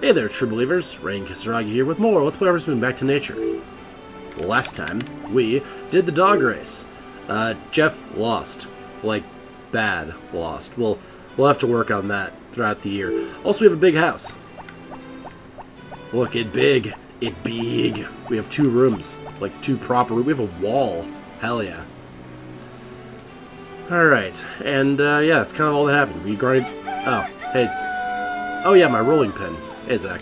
Hey there, true believers. Rain Kisaragi here with more Let's Play Harvest Moon Back to Nature. Last time, we did the dog race. Jeff lost. Like, bad lost. We'll have to work on that throughout the year. Also, we have a big house. Look, it big. It big. We have 2 rooms. Like, 2 proper rooms. We have a wall. Hell yeah. Alright, and yeah, that's kind of all that happened. We grinded... Oh, hey. Oh yeah, my rolling pin. Hey, Zach.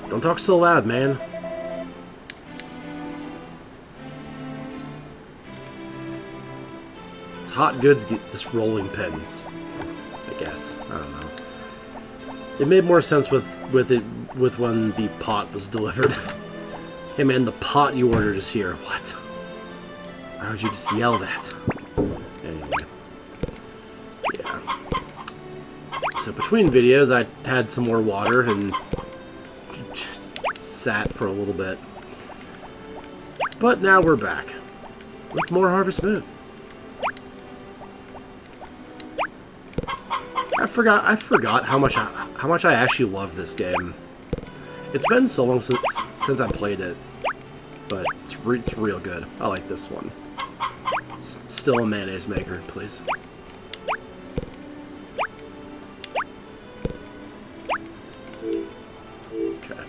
Don't talk so loud, man. It's hot goods, this rolling pin. I guess. I don't know. It made more sense with when the pot was delivered. Hey man, the pot you ordered is here. What? Why would you just yell that? Anyway. Yeah. So between videos, I had some more water and just sat for a little bit. But now we're back with more Harvest Moon. I forgot how much I actually love this game. It's been so long since I played it, but it's real good. I like this one. It's still a mayonnaise maker, please. Okay.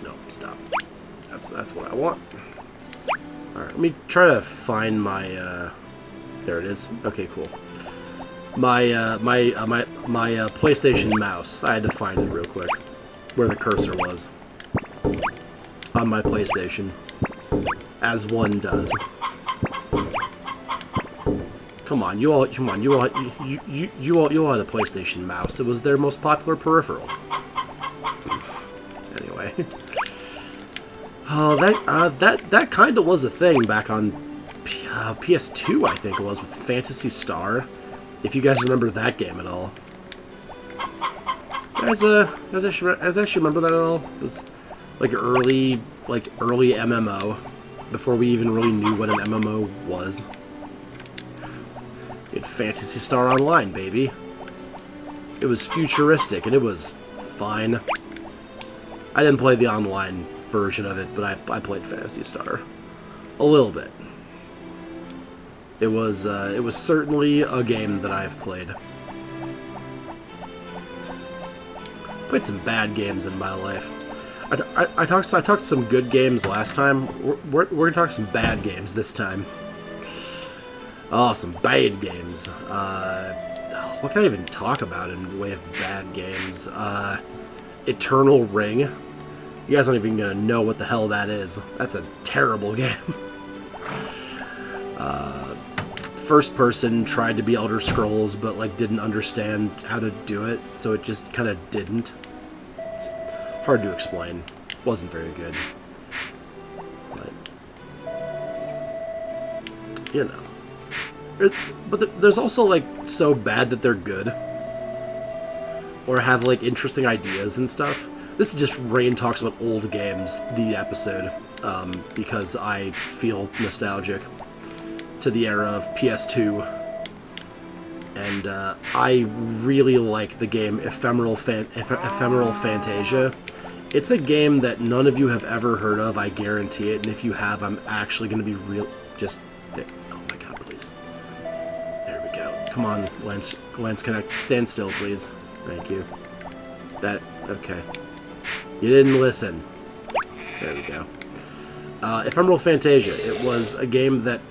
No, stop. That's what I want. All right, let me try to find my. There it is. Okay, cool. My PlayStation mouse. I had to find it real quick, where the cursor was on my PlayStation, as one does. Come on, you all had a PlayStation mouse. It was their most popular peripheral. Anyway, oh, that kind of was a thing back on PS2, I think it was, with Phantasy Star. If you guys remember that game at all. Guys actually remember that at all? It was like early MMO, before we even really knew what an MMO was. You had Phantasy Star Online, baby. It was futuristic, and it was fine. I didn't play the online version of it, but I played Phantasy Star. A little bit. It was certainly a game that I've played. Played some bad games in my life. I talked some good games last time. We're gonna talk some bad games this time. Oh, some bad games. What can I even talk about in the way of bad games? Eternal Ring. You guys aren't even gonna know what the hell that is. That's a terrible game. First person tried to be Elder Scrolls, but like didn't understand how to do it, so it just kind of didn't. It's hard to explain. Wasn't very good. But you know. But there's also like so bad that they're good, or have like interesting ideas and stuff. This is just Rain Talks About Old Games, the episode, because I feel nostalgic to the era of PS2, and I really like the game Ephemeral Fantasia. It's a game that none of you have ever heard of, I guarantee it, and if you have, I'm actually going to be real... Just... Oh my god, please. There we go. Come on, Lance Connect. Stand still, please. Thank you. That... Okay. You didn't listen. There we go. Ephemeral Fantasia. It was a game that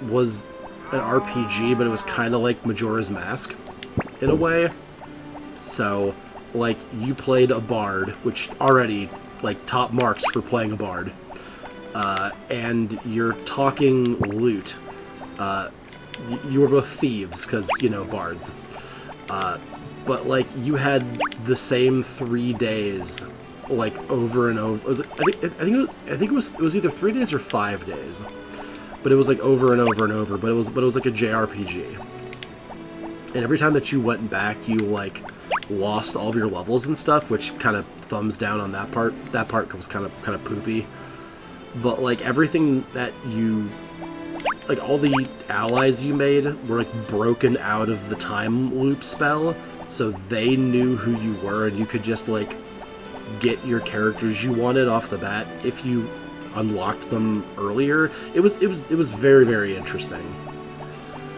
was an RPG, but it was kind of like Majora's Mask, in a way. So, like, you played a bard, which already, like, top marks for playing a bard. And you're talking lute. You were both thieves, because, you know, bards. But, like, you had the same 3 days, like, over and over. I think it was either 3 days or 5 days. But it was like over and over and over. But it was like a JRPG. And every time that you went back, you like lost all of your levels and stuff, which kind of thumbs down on that part. That part was kind of poopy. But like everything that you like all the allies you made were like broken out of the time loop spell, so they knew who you were, and you could just like get your characters you wanted off the bat if you unlocked them earlier. It was very, very interesting.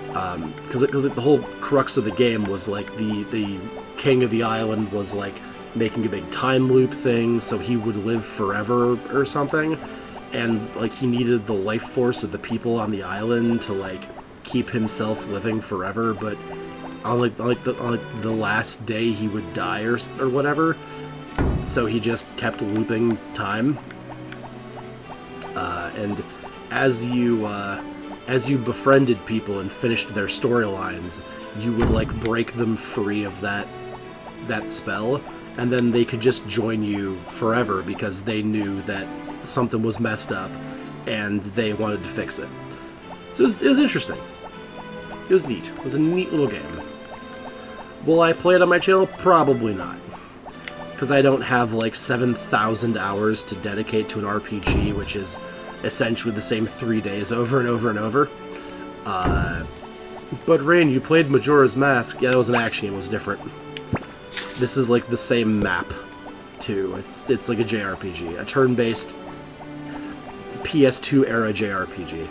Because the whole crux of the game was like the king of the island was like making a big time loop thing, so he would live forever or something, and like he needed the life force of the people on the island to like keep himself living forever. But on the last day he would die or whatever, so he just kept looping time. And as you befriended people and finished their storylines, you would like break them free of that spell, and then they could just join you forever because they knew that something was messed up and they wanted to fix it. So it was interesting. It was neat. It was a neat little game. Will I play it on my channel? Probably not. Because I don't have like 7,000 hours to dedicate to an RPG, which is essentially the same 3 days over and over and over. But Rain, you played Majora's Mask. Yeah, that was an action game. It was different. This is like the same map, too. It's like a JRPG, a turn-based PS2 era JRPG. It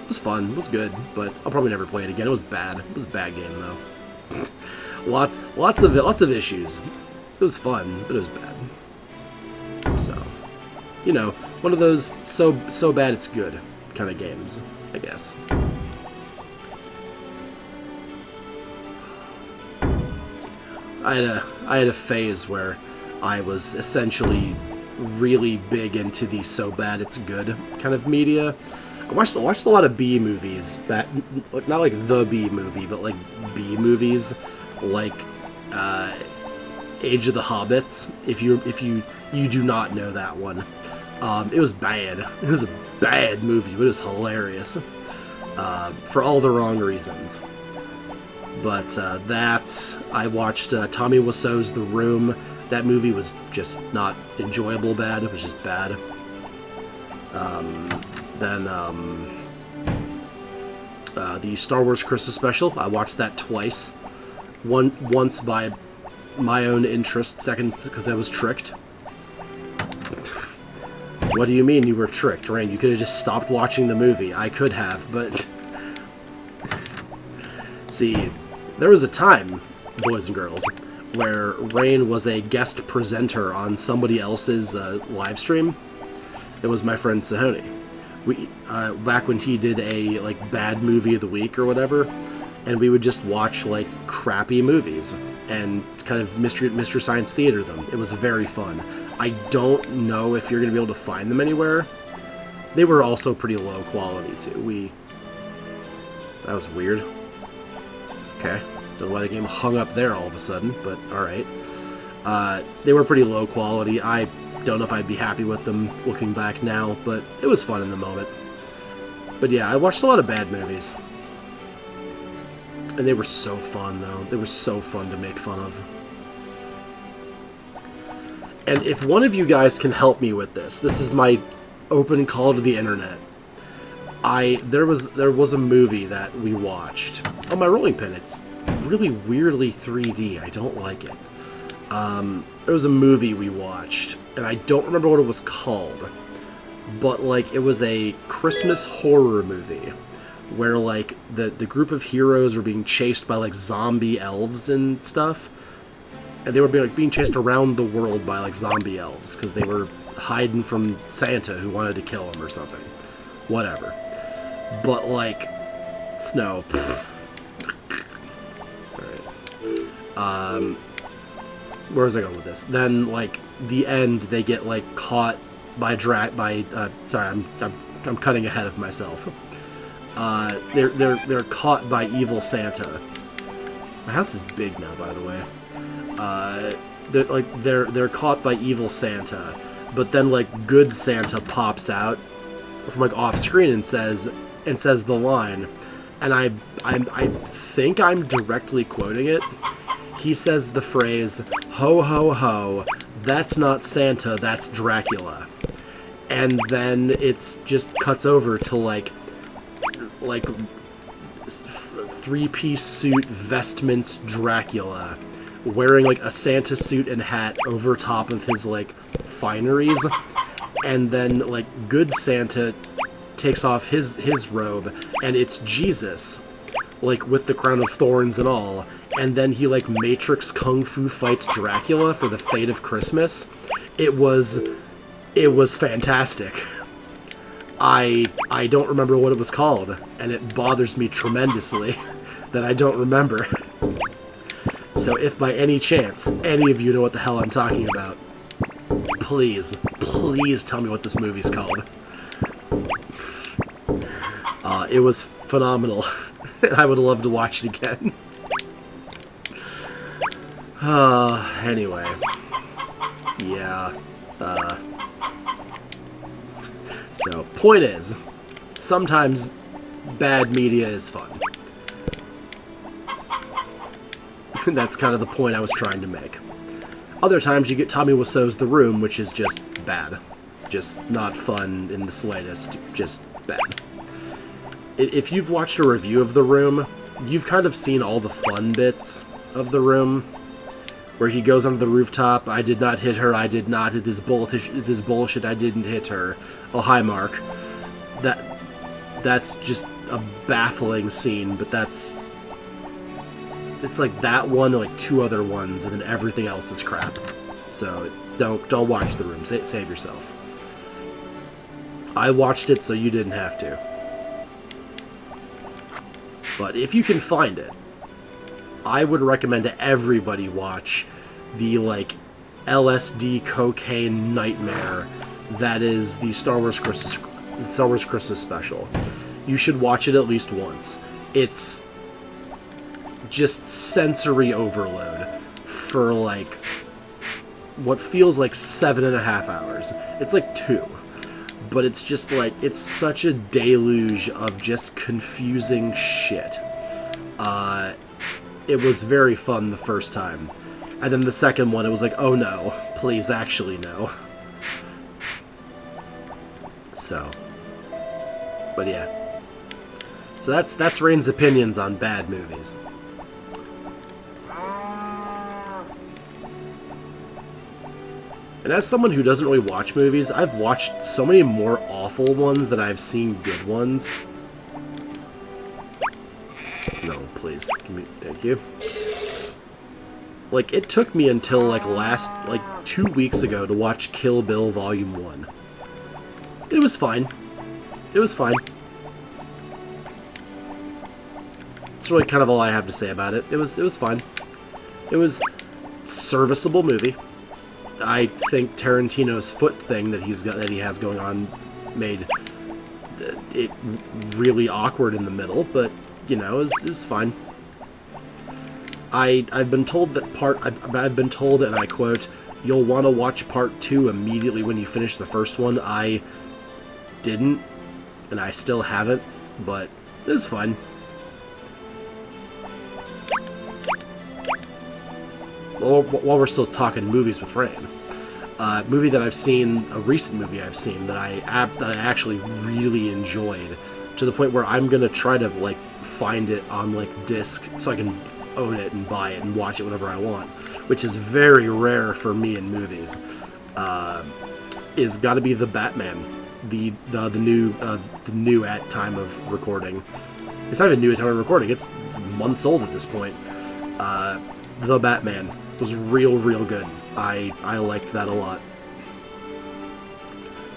was fun. It was good, but I'll probably never play it again. It was bad. It was a bad game, though. lots of issues. It was fun, but it was bad. So, you know, one of those so bad it's good kind of games, I guess. I had a phase where I was essentially really big into the so bad it's good kind of media. I watched a lot of B movies, not like the B movie, but like B movies, like Age of the Hobbits. If you do not know that one, it was bad. It was a bad movie, but it was hilarious for all the wrong reasons. But that I watched Tommy Wiseau's The Room. That movie was just not enjoyable. Bad. It was just bad. Then the Star Wars Christmas special. I watched that twice. Once by my own interest, second because I was tricked. What do you mean you were tricked, Rain? You could have just stopped watching the movie. I could have, but... See, there was a time, boys and girls, where Rain was a guest presenter on somebody else's live stream. It was my friend Sahoni. We back when he did a like bad movie of the week or whatever, and we would just watch like crappy movies and kind of Mystery Science Theater them. It was very fun. I don't know if you're gonna be able to find them anywhere. They were also pretty low quality too. That was weird. Okay, don't know why the game hung up there all of a sudden, but alright. They were pretty low quality. I don't know if I'd be happy with them looking back now, but it was fun in the moment. But yeah, I watched a lot of bad movies. And they were so fun, though. They were so fun to make fun of. And if one of you guys can help me with this is my open call to the internet. There was a movie that we watched. Oh, my rolling pin, it's really weirdly 3D. I don't like it. There was a movie we watched, and I don't remember what it was called, but like it was a Christmas horror movie where like the group of heroes were being chased by like zombie elves and stuff, and they were being chased around the world by like zombie elves because they were hiding from Santa who wanted to kill them or something. Whatever. But like snow. Alright. Where was I going with this? Then, like, the end, they get, like, caught by sorry, I'm cutting ahead of myself. They're caught by evil Santa. My house is big now, by the way. They're caught by evil Santa, but then, like, good Santa pops out from, like, off screen and says the line, and I think I'm directly quoting it. He says the phrase, "Ho, ho, ho, that's not Santa, that's Dracula." And then it's just cuts over to, like, like, three-piece suit, vestments Dracula, wearing, like, a Santa suit and hat over top of his, like, fineries, and then, like, good Santa takes off his robe, and it's Jesus, like, with the crown of thorns and all, and then he, like, Matrix Kung Fu fights Dracula for the fate of Christmas. It was fantastic. I don't remember what it was called, and it bothers me tremendously that I don't remember. So if by any chance any of you know what the hell I'm talking about, please tell me what this movie's called. It was phenomenal, and I would love to watch it again. Anyway. Yeah. So, point is, sometimes bad media is fun. That's kind of the point I was trying to make. Other times you get Tommy Wiseau's The Room, which is just bad. Just not fun in the slightest. Just bad. If you've watched a review of The Room, you've kind of seen all the fun bits of The Room, where he goes onto the rooftop, I did not hit her, I did not hit this bullshit, I didn't hit her. Oh, hi, Mark. That's just a baffling scene, but it's like that one or like two other ones, and then everything else is crap. So don't watch The Room. Save yourself. I watched it so you didn't have to. But if you can find it, I would recommend to everybody watch the, like, LSD cocaine nightmare that is the Star Wars Christmas special. You should watch it at least once. It's just sensory overload for, like, what feels like 7.5 hours. It's like 2. But it's just, like, it's such a deluge of just confusing shit. It was very fun the first time. And then the second one, it was like, oh no, please, actually no. So. But yeah. So that's Rain's opinions on bad movies. And as someone who doesn't really watch movies, I've watched so many more awful ones than I've seen good ones. No, please. Give me, thank you. Like, it took me until, like, 2 weeks ago to watch Kill Bill Volume 1. It was fine. It was fine. That's really kind of all I have to say about it. It was fine. It was a serviceable movie. I think Tarantino's foot thing that he has going on made it really awkward in the middle, but you know, is fine. I've been told that I've been told, and I quote, "You'll want to watch part 2 immediately when you finish the first one." I didn't, and I still haven't, but it's fine. Well, while we're still talking movies with Rain, a movie that I've seen, a recent movie I've seen that I actually really enjoyed, to the point where I'm gonna try to, like, find it on, like, disc so I can own it and buy it and watch it whenever I want, which is very rare for me in movies. Is got to be The Batman, the new at time of recording. It's not even new at time of recording. It's months old at this point. The Batman was real good. I liked that a lot.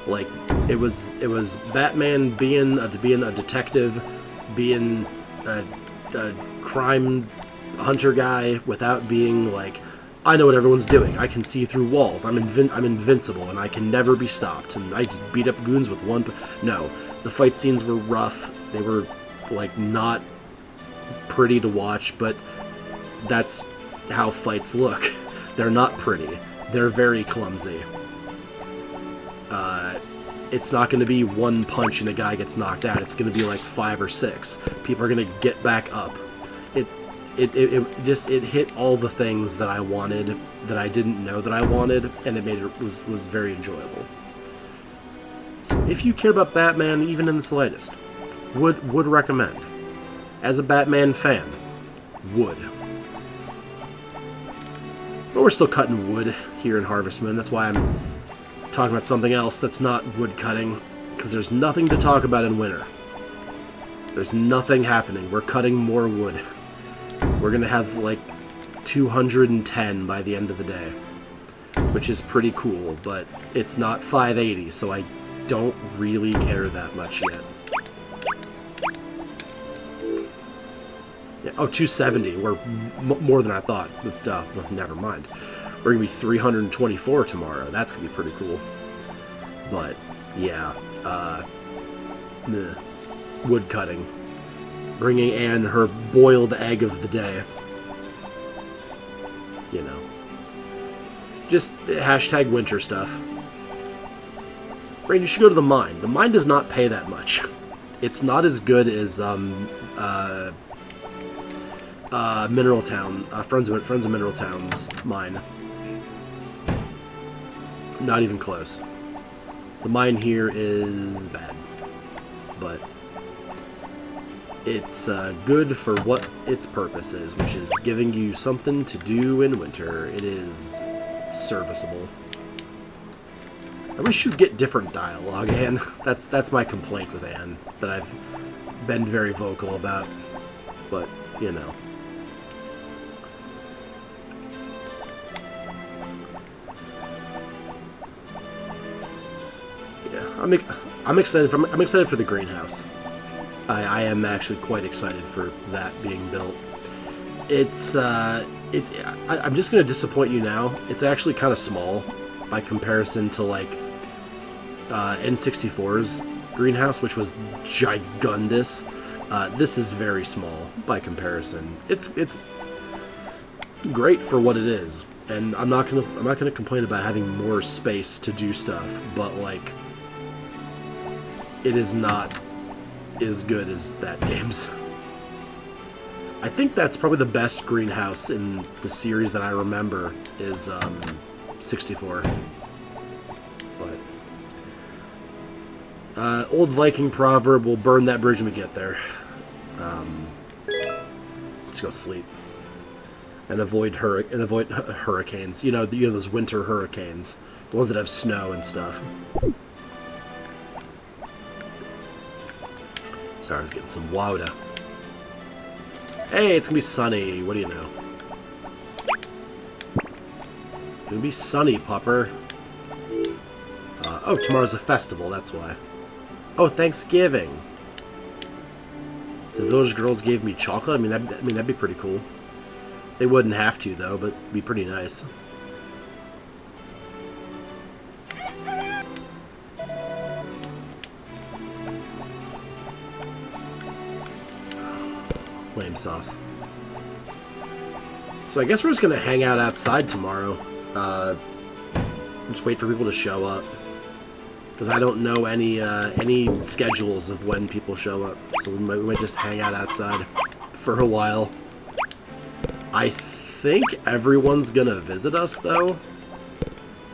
Like, it was Batman being a detective, being a crime hunter guy without being like, I know what everyone's doing. I can see through walls. I'm invincible, and I can never be stopped. And I just beat up goons with one. No, the fight scenes were rough. They were, like, not pretty to watch, but that's how fights look. They're not pretty. They're very clumsy. It's not going to be one punch and a guy gets knocked out. It's going to be like 5 or 6. People are going to get back up. It hit all the things that I wanted, that I didn't know that I wanted, and it made it was very enjoyable. So if you care about Batman even in the slightest, Would recommend. As a Batman fan, would. But we're still cutting wood here in Harvest Moon. That's why I'm talking about something else that's not wood cutting, because there's nothing to talk about in winter. There's nothing happening. We're cutting more wood. We're gonna have like 210 by the end of the day, which is pretty cool, but it's not 580, so I don't really care that much yet. Yeah, oh, 270. We're more than I thought. Well, never mind. We're going to be 324 tomorrow. That's going to be pretty cool. But, yeah. Wood cutting. Bringing Anne her boiled egg of the day. You know. Just hashtag winter stuff. Rain, you should go to the mine. The mine does not pay that much. It's not as good as, Mineral Town, Friends of Mineral Town's mine. Not even close. The mine here is bad, but it's good for what its purpose is, which is giving you something to do in winter. It is serviceable. I wish you'd get different dialogue, Anne. That's my complaint with Anne, that I've been very vocal about, but, you know. I'm excited for the greenhouse. I am actually quite excited for that being built. It's I'm just gonna disappoint you now. It's actually kind of small by comparison to like N64's greenhouse, which was gigundous. This is very small by comparison. It's great for what it is, and I'm not gonna complain about having more space to do stuff, but like, it is not as good as that game's. I think that's probably the best greenhouse in the series that I remember is 64. But old Viking proverb, we'll burn that bridge when we get there. Let's go sleep and avoid hurricanes. You know those winter hurricanes, the ones that have snow and stuff. Sorry, I was getting some water. Hey, it's gonna be sunny. What do you know? Gonna be sunny, pupper. Oh, tomorrow's a festival. That's why. Oh, Thanksgiving. The village girls gave me chocolate. I mean, that'd be pretty cool. They wouldn't have to though, but it'd be pretty nice. Lame sauce. So I guess we're just gonna hang out outside tomorrow. Just wait for people to show up, because I don't know any schedules of when people show up. So we might just hang out outside for a while. I think everyone's gonna visit us though,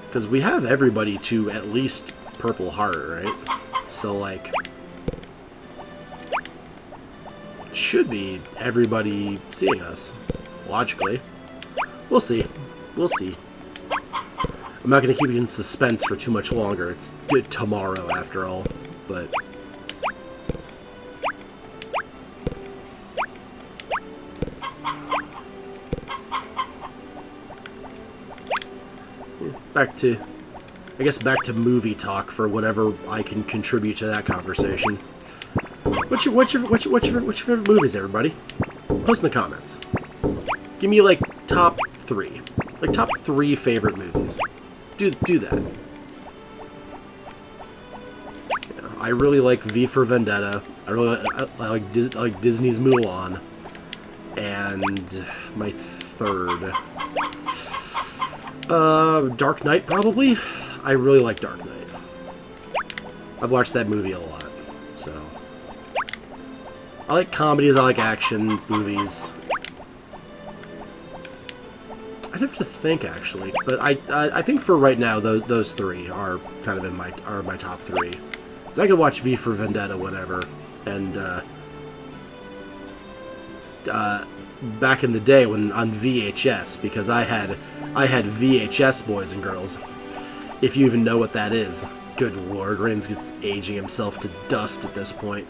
because we have everybody to at least Purple Heart, right? So like, should be everybody seeing us, logically. We'll see. We'll see. I'm not going to keep you in suspense for too much longer. It's tomorrow, after all. But back to movie talk for whatever I can contribute to that conversation. What's your favorite movies, everybody? Post in the comments. Give me like top 3. Like top 3 favorite movies. Do that. Yeah, I really like V for Vendetta. I like Disney's Mulan. And my third, Dark Knight probably. I really like Dark Knight. I've watched that movie a lot, so. I like comedies, I like action movies. I'd have to think, actually, but I think for right now, those 3 are kind of in my top 3. So I could watch V for Vendetta whenever, And back in the day when on VHS, because I had VHS, boys and girls. If you even know what that is. Good lord, Rain's aging himself to dust at this point.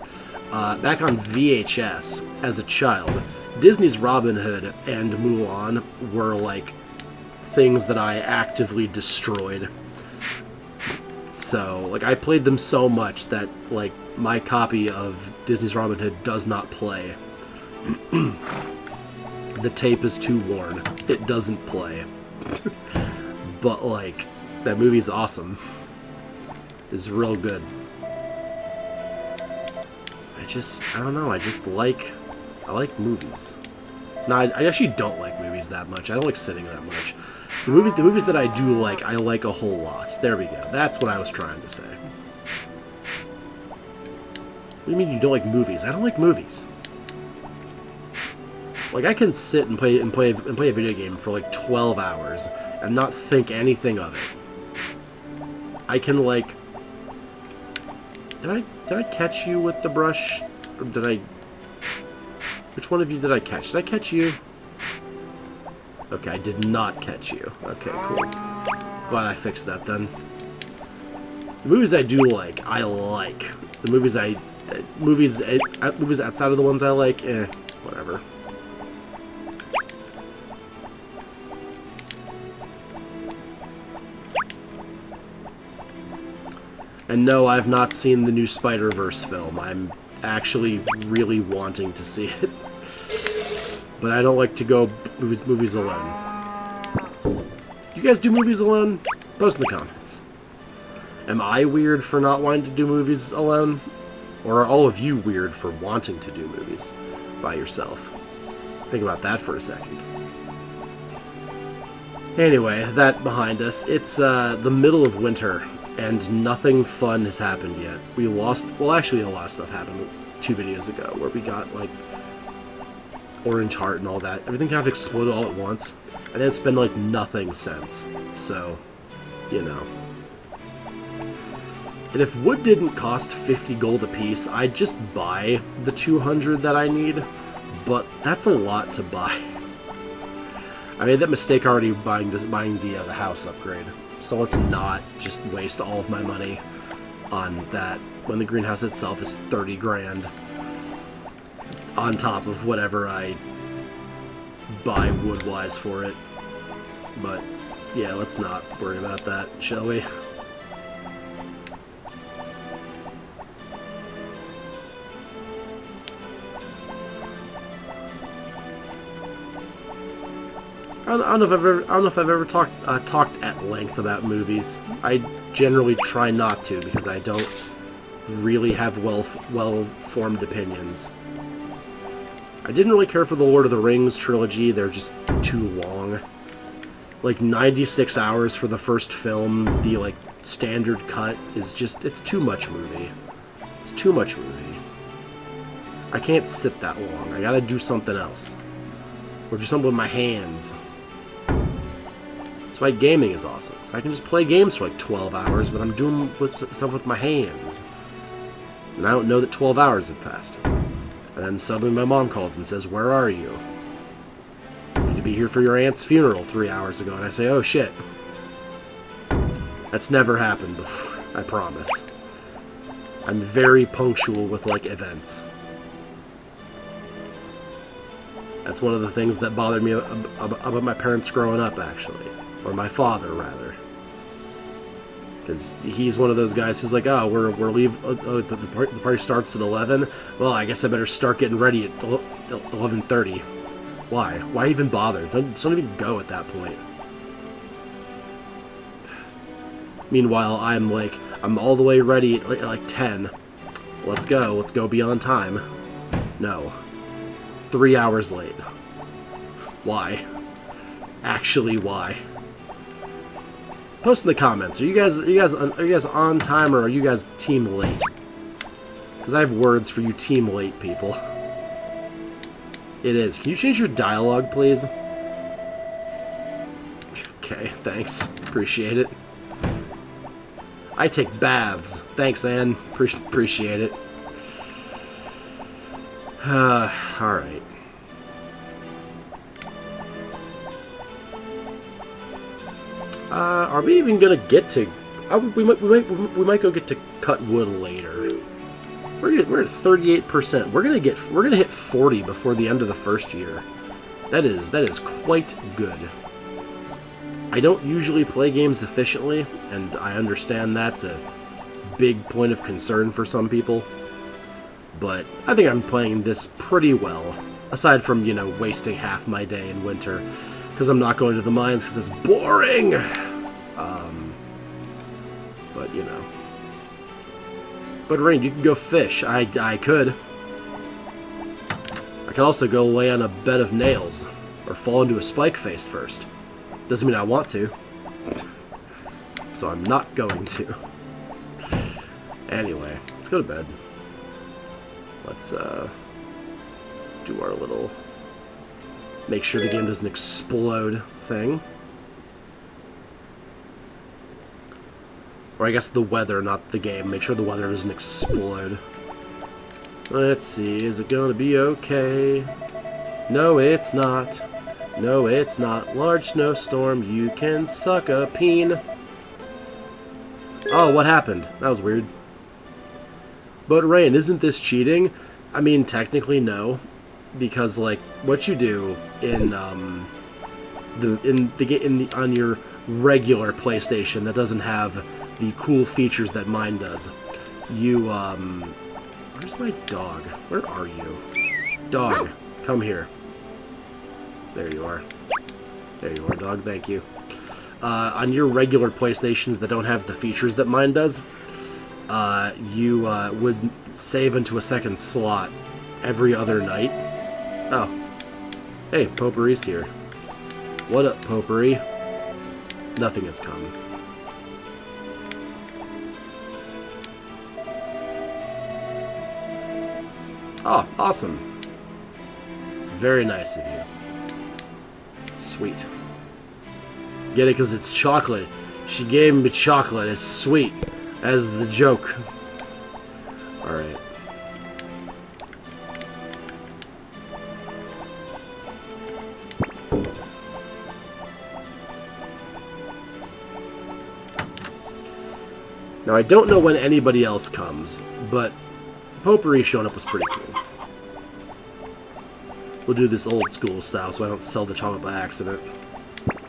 Back on VHS, as a child, Disney's Robin Hood and Mulan were, like, things that I actively destroyed. So, like, I played them so much that, like, my copy of Disney's Robin Hood does not play. The tape is too worn. It doesn't play. But, like, that movie's awesome. It's real good. I don't know, I like movies. No, I actually don't like movies that much. I don't like sitting that much. The movies that I do like, I like a whole lot. There we go. That's what I was trying to say. What do you mean you don't like movies? I don't like movies. Like, I can sit and play a video game for like 12 hours and not think anything of it. I can, like... Did I catch you with the brush? Or did I... Which one of you did I catch? Did I catch you? Okay, I did not catch you. Okay, cool. Glad I fixed that then. The movies I do like, I like. The movies movies outside of the ones I like, whatever. And no, I've not seen the new Spider-Verse film. I'm actually really wanting to see it. But I don't like to go movies alone. You guys do movies alone? Post in the comments. Am I weird for not wanting to do movies alone? Or are all of you weird for wanting to do movies by yourself? Think about that for a second. Anyway, that behind us. It's the middle of winter, and nothing fun has happened yet. We lost... Well, actually, a lot of stuff happened 2 videos ago, where we got, like, Orange Heart and all that. Everything kind of exploded all at once, and then it's been, like, nothing since. So, you know. And if wood didn't cost 50 gold apiece, I'd just buy the 200 that I need, but that's a lot to buy. I made that mistake already buying the house upgrade, so let's not just waste all of my money on that when the greenhouse itself is 30 grand on top of whatever I buy wood-wise for it. But yeah, let's not worry about that, shall we? I don't know if I've ever talked at length about movies. I generally try not to because I don't really have well-formed opinions. I didn't really care for the Lord of the Rings trilogy. They're just too long. Like 96 hours for the first film. The like standard cut is just it's too much movie. It's too much movie. I can't sit that long. I gotta do something else. Or do something with my hands. That's why gaming is awesome. So I can just play games for like 12 hours, but I'm doing stuff with my hands. And I don't know that 12 hours have passed. And then suddenly my mom calls and says, "Where are you? You need to be here for your aunt's funeral 3 hours ago." And I say, "Oh shit." That's never happened before, I promise. I'm very punctual with, like, events. That's one of the things that bothered me about my parents growing up, actually. Or my father, rather. Because he's one of those guys who's like, "Oh, we're leaving. The party starts at 11. Well, I guess I better start getting ready at 11:30. Why? Why even bother? Don't even go at that point. Meanwhile, I'm all the way ready at like 10. Let's go. Let's go beyond time. No. 3 hours late. Why? Actually, why? Post in the comments. Are you guys on time, or are you guys team late? Because I have words for you team late people. It is. Can you change your dialogue, please? Okay, thanks. Appreciate it. I take baths. Thanks, Anne. Appreciate it. Alright. Are we even gonna get to... we might go get to cut wood later. We're at 38%. We're gonna hit 40 before the end of the first year. That is quite good. I don't usually play games efficiently, and I understand that's a big point of concern for some people. But I think I'm playing this pretty well, aside from, you know, wasting half my day in winter, because I'm not going to the mines because it's boring. But, you know. But, Rain, you can go fish. I could. I could also go lay on a bed of nails, or fall into a spike face first. Doesn't mean I want to. So I'm not going to. Anyway, let's go to bed. Let's do our little make sure the game doesn't explode thing. Or I guess the weather, not the game. Make sure the weather doesn't explode. Let's see, is it gonna be okay? No, it's not. No, it's not. Large snowstorm, you can suck a peen. Oh, what happened? That was weird. But Rain, isn't this cheating? I mean, technically no, because like what you do in on your regular PlayStation that doesn't have the cool features that mine does. You where's my dog? Where are you? Dog, come here. There you are. There you are, dog. Thank you. On your regular PlayStations that don't have the features that mine does, you would save into a second slot every other night. Oh. Hey, Potpourri's here. What up, Potpourri? Nothing has come. Oh, awesome. It's very nice of you. Sweet. Get it because it's chocolate. She gave me chocolate. It's sweet. As the joke. Alright. Now, I don't know when anybody else comes, but Potpourri showing up was pretty cool. We'll do this old school style so I don't sell the chocolate by accident.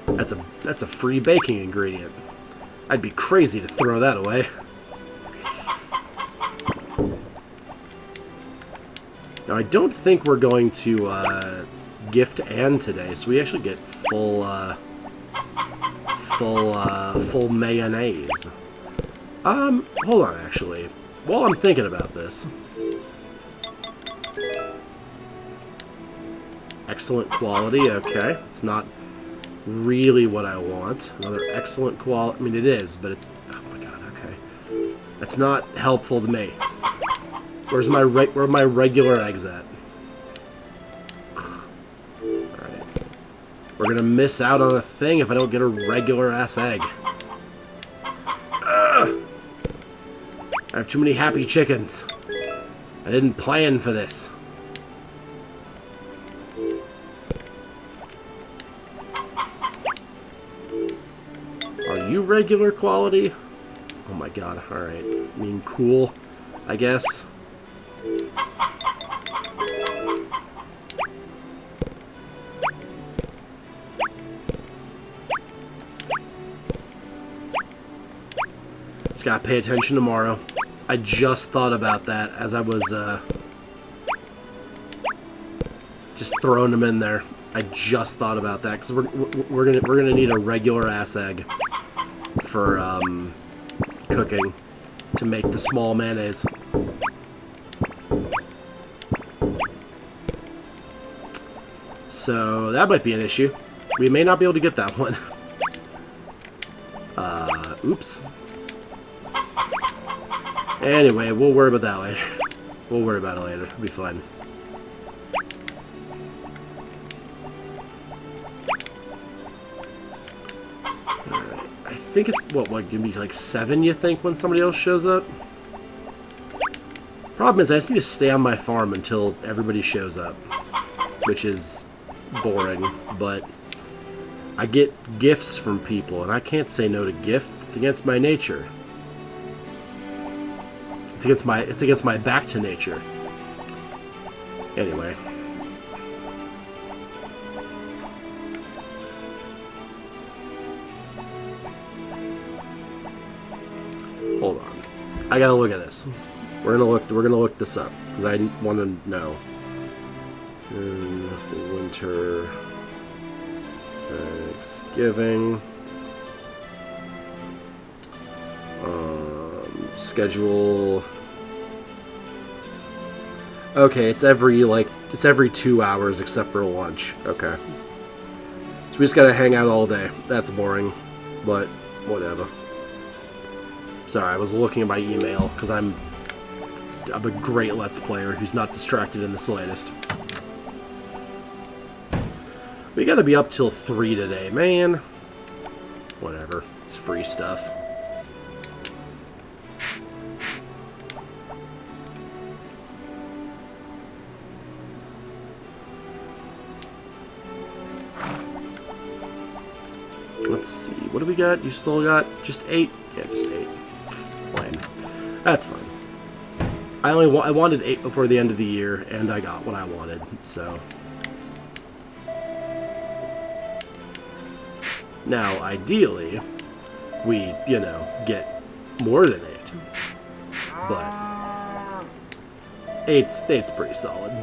That's a free baking ingredient. I'd be crazy to throw that away. Now, I don't think we're going to gift Anne today, so we actually get full mayonnaise. Hold on, actually. While I'm thinking about this. Excellent quality, okay. It's not really what I want. Another excellent quality. I mean, it is, but it's... Oh my god, okay. That's not helpful to me. Where are my regular eggs at? Alright. We're gonna miss out on a thing if I don't get a regular-ass egg. Ugh! I have too many happy chickens. I didn't plan for this. Are you regular quality? Oh my god, alright. I mean, cool, I guess. Just gotta pay attention tomorrow. I just thought about that as I was just throwing them in there. I just thought about that because we're gonna need a regular ass egg for cooking to make the small mayonnaise. So that might be an issue. We may not be able to get that one. Oops. Anyway, we'll worry about that later. We'll worry about it later. It'll be fine. Alright. I think it's, what, gonna be like 7, you think, when somebody else shows up? Problem is, I just need to stay on my farm until everybody shows up, which is boring, but I get gifts from people, and I can't say no to gifts. It's against my nature. It's against my back to nature. Anyway. Hold on. I gotta look at this. We're gonna look this up because I want to know. Winter Thanksgiving schedule. Okay, it's every 2 hours except for lunch. Okay, so we just gotta hang out all day. That's boring, but whatever. Sorry, I was looking at my email because I'm a great Let's Player who's not distracted in the slightest. We gotta be up till 3 today, man. Whatever. It's free stuff. Let's see. What do we got? You still got just 8? Yeah, just 8. Fine. That's fine. I wanted 8 before the end of the year, and I got what I wanted, so. Now, ideally, we, you know, get more than 8. But 8's pretty solid.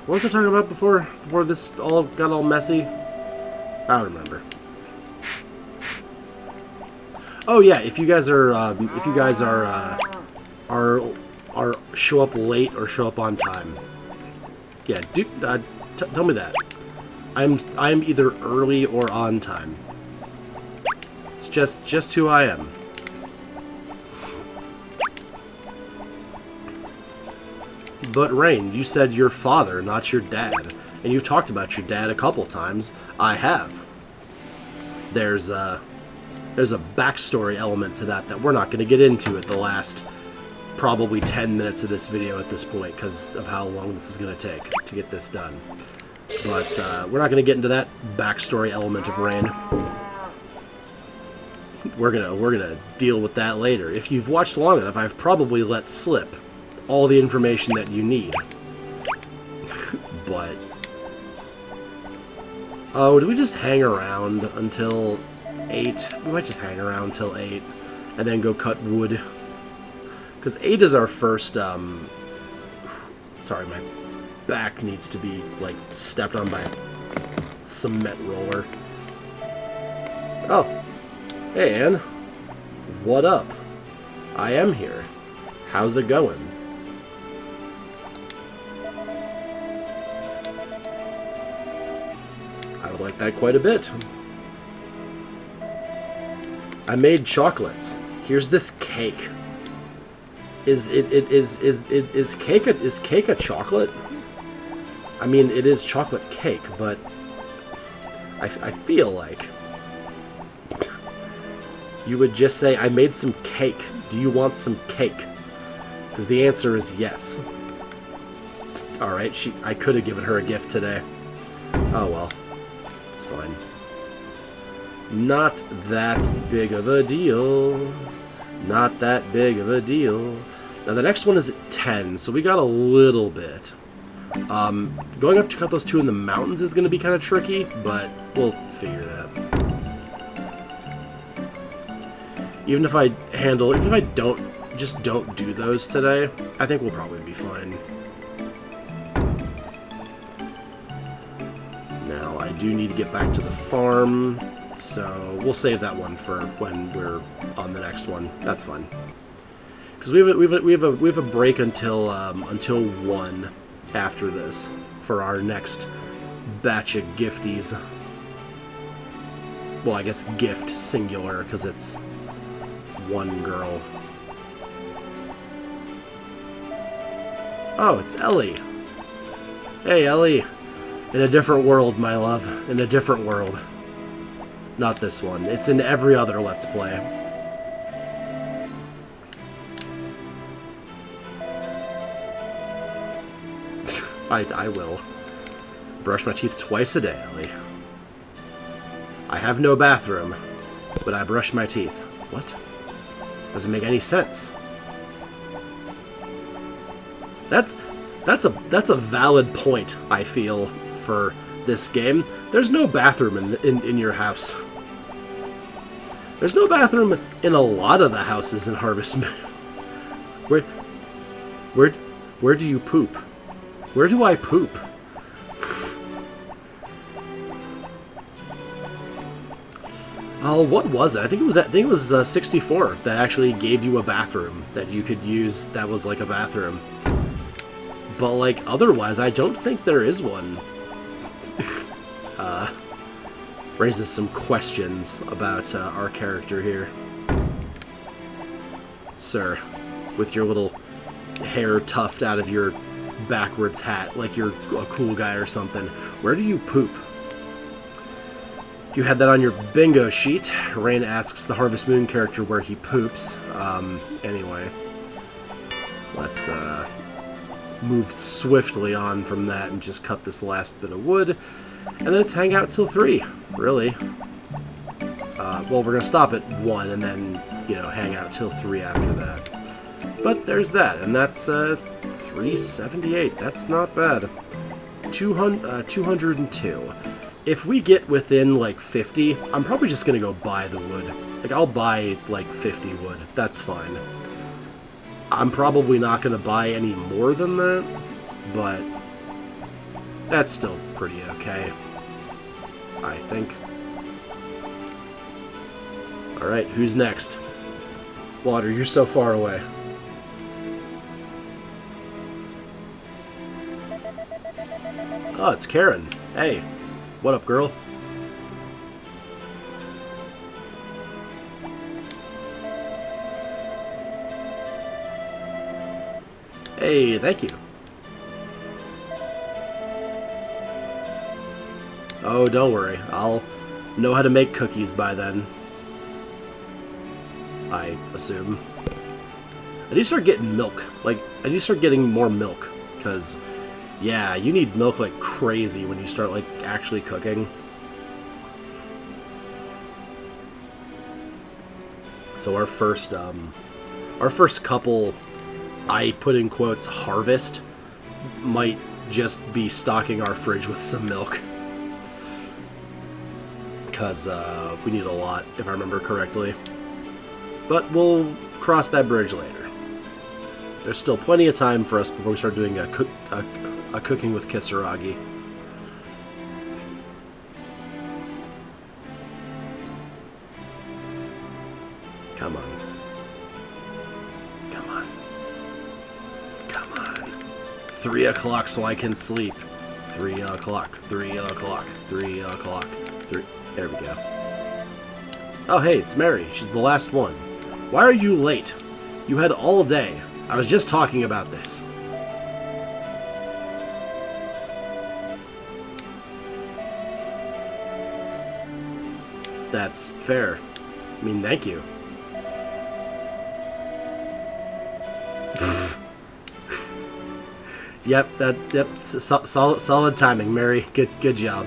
What was I talking about before this all got all messy? I don't remember. Oh yeah, if you guys are show up late or show up on time, yeah, tell me that. I'm either early or on time. It's just who I am. But Rain, you said your father, not your dad, and you've talked about your dad a couple times. I have. There's a backstory element to that we're not going to get into at the last probably 10 minutes of this video at this point because of how long this is going to take to get this done. But we're not going to get into that backstory element of Rain. We're gonna deal with that later. If you've watched long enough, I've probably let slip all the information that you need. But oh, do we just hang around until 8? We might just hang around till 8 and then go cut wood. Because 8 is our first, sorry, my back needs to be, like, stepped on by a cement roller. Oh. Hey, Ann. What up? I am here. How's it going? I would like that quite a bit. I made chocolates. Here's this cake. Is cake a chocolate? I mean, it is chocolate cake, but I feel like you would just say, I made some cake. Do you want some cake? Because the answer is yes. Alright, I could have given her a gift today. Oh well. It's fine. Not that big of a deal. Not that big of a deal. Now the next one is at 10, so we got a little bit. Going up to cut those 2 in the mountains is going to be kind of tricky, but we'll figure that. Even if I don't do those today, I think we'll probably be fine. Now, I do need to get back to the farm, so we'll save that one for when we're on the next one. That's fine. Because we have a break until 1 after this for our next batch of gifties. Well, I guess gift singular because it's one girl. Oh, it's Ellie. Hey, Ellie. In a different world, my love. In a different world. Not this one. It's in every other Let's Play. I will. Brush my teeth twice a day, Ellie. I have no bathroom, but I brush my teeth. What? Doesn't make any sense. That's a valid point, I feel, for this game. There's no bathroom in your house. There's no bathroom in a lot of the houses in Harvest Moon. Where do you poop? Where do I poop? Oh, what was it? I think it was 64 that actually gave you a bathroom that you could use. That was like a bathroom. But like otherwise, I don't think there is one. Raises some questions about our character here, sir, with your little hair tuft out of your backwards hat like you're a cool guy or something. Where do you poop? You had that on your bingo sheet. Rain asks the Harvest Moon character where he poops. Anyway, let's move swiftly on from that and just cut this last bit of wood. And then it's hang out till 3, really. Well, we're going to stop at 1 and then, you know, hang out till 3 after that. But there's that, and that's 378. That's not bad. 202. If we get within, like, 50, I'm probably just going to go buy the wood. Like, I'll buy, like, 50 wood. That's fine. I'm probably not going to buy any more than that, but that's still pretty okay, I think. Alright, who's next? Water, you're so far away. Oh, it's Karen. Hey, what up, girl? Hey, thank you. Oh, don't worry. I'll know how to make cookies by then. I assume. I need to start getting milk. Like, I need to start getting more milk. Because, yeah, you need milk like crazy when you start, like, actually cooking. So our first couple, I put in quotes, harvest, might just be stocking our fridge with some milk. Because we need a lot, if I remember correctly. But we'll cross that bridge later. There's still plenty of time for us before we start doing a cooking with Kisaragi. Come on. Come on. Come on. 3 o'clock so I can sleep. 3 o'clock. 3 o'clock. 3 o'clock. 3. There we go. Oh, hey, it's Mary. She's the last one. Why are you late? You had all day. I was just talking about this. That's fair. I mean, thank you. Yep, solid timing, Mary. Good job.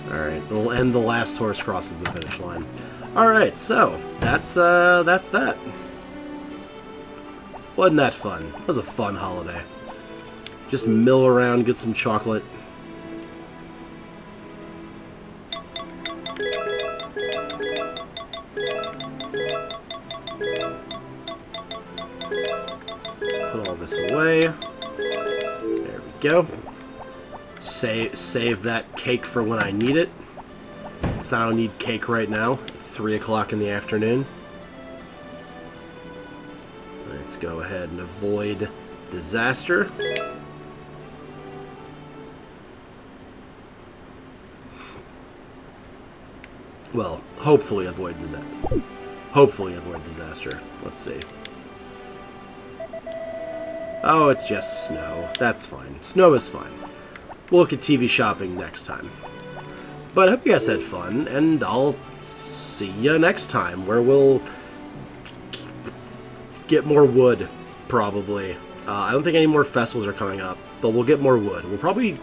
Alright, and the last horse crosses the finish line. Alright, so, that's that. Wasn't that fun? That was a fun holiday. Just mill around, get some chocolate. Just put all this away. There we go. Save that cake for when I need it. Because I don't need cake right now. It's 3 o'clock in the afternoon. Let's go ahead and avoid disaster. Well, hopefully avoid disaster. Hopefully avoid disaster. Let's see. Oh, it's just snow. That's fine. Snow is fine. We'll look at TV shopping next time. But I hope you guys had fun, and I'll see you next time, where we'll get more wood, probably. I don't think any more festivals are coming up, but we'll get more wood. We'll probably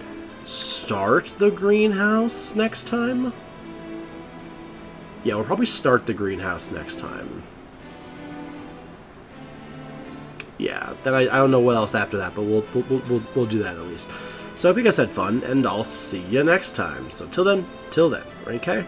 start the greenhouse next time. Yeah, we'll probably start the greenhouse next time. Yeah, then I don't know what else after that, but we'll do that at least. So I hope you guys had fun, and I'll see you next time. So till then, okay?